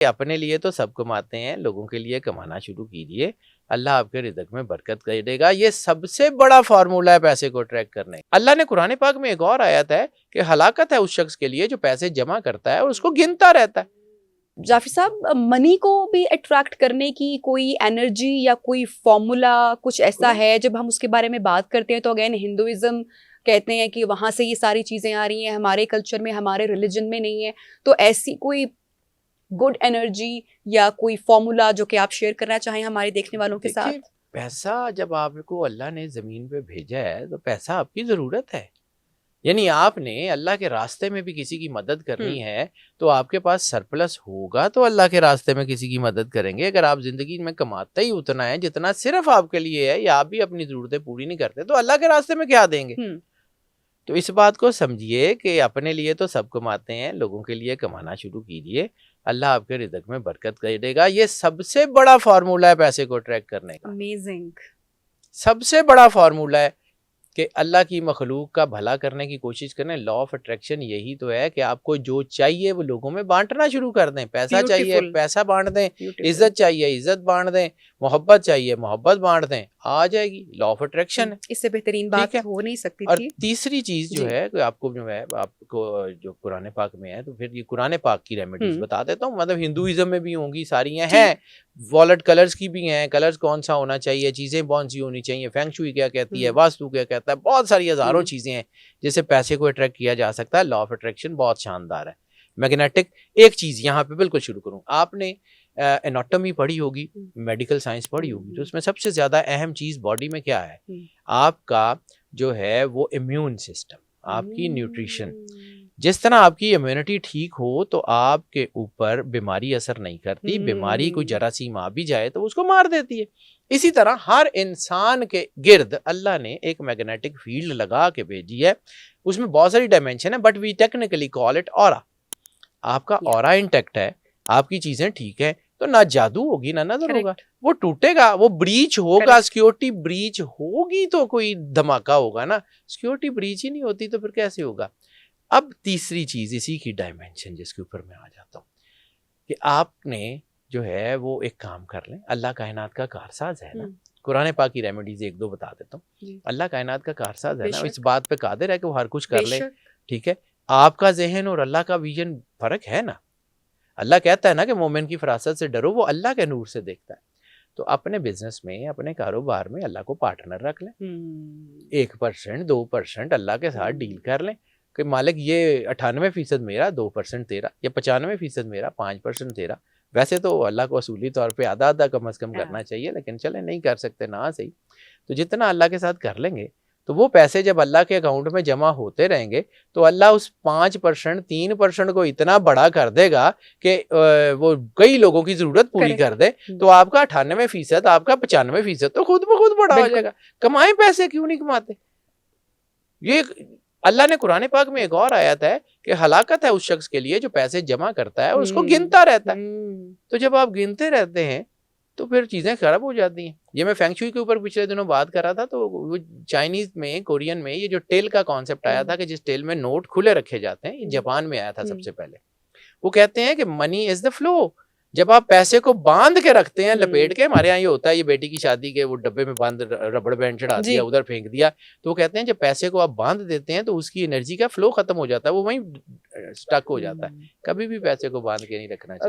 اپنے لیے تو سب کماتے ہیں، لوگوں کے لیے کمانا شروع کیجیے، اللہ آپ کے رزق میں برکت کر دے گا۔ یہ سب سے بڑا فارمولا ہے پیسے کو ٹریک کرنے کا۔ اللہ نے قرآن پاک میں ایک اور آیت ہے کہ ہلاکت ہے اس شخص کے لیے جو پیسے جمع کرتا ہے اور اس کو گنتا رہتا ہے۔ جعفر صاحب، منی کو بھی اٹریکٹ کرنے کی کوئی انرجی یا کوئی فارمولا کچھ ایسا ہے؟ جب ہم اس کے بارے میں بات کرتے ہیں تو اگین ہندوازم کہتے ہیں کہ وہاں سے یہ ساری چیزیں آ رہی ہیں، ہمارے کلچر میں، ہمارے ریلیجن میں نہیں ہے، تو ایسی کوئی گڈ انرجی یا کوئی فارمولا جو کہ آپ شیئر کرنا چاہیں ہمارے دیکھنے والوں کے ساتھ؟ پیسہ جب آپ کو اللہ نے زمین پہ بھیجا ہے تو پیسہ آپ کی ضرورت ہے، یعنی آپ نے اللہ کے راستے میں بھی کسی کی مدد کرنی ہے تو آپ کے پاس سرپلس ہوگا تو اللہ کے راستے میں کسی کی مدد کریں گے۔ اگر آپ زندگی میں کماتے ہی اتنا ہے جتنا صرف آپ کے لیے ہے یا آپ بھی اپنی ضرورتیں پوری نہیں کرتے تو اللہ کے راستے میں کیا دیں گے؟ تو اس بات کو سمجھیے کہ اپنے لیے تو سب کماتے ہیں، لوگوں کے لیے کمانا شروع کیجیے، اللہ آپ کے رزق میں برکت کر دے گا۔ یہ سب سے بڑا فارمولا ہے پیسے کو ٹریک کرنے کا۔ امیزنگ۔ سب سے بڑا فارمولا ہے کہ اللہ کی مخلوق کا بھلا کرنے کی کوشش کریں۔ لا آف اٹریکشن یہی تو ہے کہ آپ کو جو چاہیے وہ لوگوں میں بانٹنا شروع کر دیں۔ پیسہ چاہیے پیسہ بانٹ دیں، عزت چاہیے عزت بانٹ دیں، محبت چاہیے محبت بانٹ دیں، آ جائے گی۔ لا آف اٹریکشن اس سے بہترین بات ہو نہیں سکتی اور تھی۔ تیسری چیز جو ہے کہ آپ کو جو قرآن پاک میں ہے تو پھر یہ قرآن پاک کی ریمیڈیز بتا دیتا ہوں، مطلب ہندوازم میں بھی ہوں گی، ساری ہیں، والٹ کلرز کی بھی ہیں، کلرز کون سا ہونا چاہیے، چیزیں کون سی ہونی چاہیے، فینگ شوئی کیا کہتی ہے، واستو کیا کہتا ہے، بہت ساری ہزاروں چیزیں ہیں جس سے پیسے کو اٹریکٹ کیا جا سکتا ہے۔ لا آف اٹریکشن بہت شاندار ہے، میگنیٹک۔ ایک چیز یہاں پہ بالکل شروع کروں، آپ نے اناٹومی پڑھی ہوگی، میڈیکل سائنس پڑھی ہوگی، تو اس میں سب سے زیادہ اہم چیز باڈی میں کیا ہے؟ آپ کا جو ہے وہ امیون سسٹم، آپ کی نیوٹریشن۔ جس طرح آپ کی امیونٹی ٹھیک ہو تو آپ کے اوپر بیماری اثر نہیں کرتی، بیماری کوئی جراثیم آ بھی جائے تو اس کو مار دیتی ہے۔ اسی طرح ہر انسان کے گرد اللہ نے ایک میگنیٹک فیلڈ لگا کے بھیجی ہے، اس میں بہت ساری ڈائمینشن ہے، but we technically call it aura. آپ کا اورا انٹیکٹ ہے، آپ کی چیزیں ٹھیک ہیں تو نہ جادو ہوگی نہ نظر ہوگا، وہ ٹوٹے گا، وہ بریچ ہوگا، سیکیورٹی بریچ ہوگی تو کوئی دھماکہ ہوگا نا، سیکیورٹی بریچ ہی نہیں ہوتی تو پھر کیسے ہوگا؟ اب تیسری چیز اسی کی ڈائمینشن جس کے اوپر میں آ جاتا ہوں کہ آپ نے جو ہے وہ ایک کام کر لیں، اللہ کائنات کا کارساز ہے نا، قرآن پاک کی ریمیڈیز ایک دو بتا دیتا ہوں۔ اللہ کائنات کا کارساز ہے نا، اس بات پہ قادر ہے کہ وہ ہر کچھ کر لے، ٹھیک ہے؟ آپ کا ذہن اور اللہ کا ویژن فرق ہے نا۔ اللہ کہتا ہے نا کہ مومن کی فراست سے ڈرو، وہ اللہ کے نور سے دیکھتا ہے۔ تو اپنے بزنس میں، اپنے کاروبار میں اللہ کو پارٹنر رکھ لیں، 1% 2% اللہ کے ساتھ ڈیل کر لیں کہ مالک یہ 98% میرا، 2% تیرا، یا 95% میرا، 5% تیرا۔ ویسے تو اللہ کو اصولی طور پہ آدھا آدھا کم از کم کرنا چاہیے، لیکن چلیں نہیں کر سکتے نہ صحیح، تو جتنا اللہ کے ساتھ کر لیں گے تو وہ پیسے جب اللہ کے اکاؤنٹ میں جمع ہوتے رہیں گے تو اللہ اس 5% 3% کو اتنا بڑا کر دے گا کہ وہ کئی لوگوں کی ضرورت پوری کر دے، تو آپ کا 98%، آپ کا 95% تو خود بخود بڑا ہو جائے گا۔ کمائیں پیسے، کیوں نہیں کماتے؟ یہ اللہ نے قرآن پاک میں ایک اور آیت ہے کہ ہلاکت ہے اس شخص کے لیے جو پیسے جمع کرتا ہے اور اس کو گنتا رہتا ہے۔ تو جب آپ گنتے رہتے ہیں تو پھر چیزیں خراب ہو جاتی ہیں۔ یہ میں فینگ شوئی کے اوپر پچھلے دنوں بات کر رہا تھا، تو وہ چائنیز میں، کورین میں یہ جو ٹیل کا کانسیپٹ آیا تھا کہ جس ٹیل میں نوٹ کھلے رکھے جاتے ہیں، یہ جاپان میں آیا تھا سب سے پہلے۔ وہ کہتے ہیں کہ منی از دا فلو، جب آپ پیسے کو باندھ کے رکھتے ہیں، لپیٹ کے، ہمارے یہاں یہ ہوتا ہے، یہ بیٹی کی شادی کے وہ ڈبے میں باندھ ربڑ بینڈ چڑھا دیا، ادھر پھینک دیا، تو وہ کہتے ہیں جب پیسے کو آپ باندھ دیتے ہیں تو اس کی انرجی کا فلو ختم ہو جاتا ہے، وہ وہیں سٹک ہو جاتا ہے۔ کبھی بھی پیسے کو باندھ کے نہیں رکھنا چاہیے۔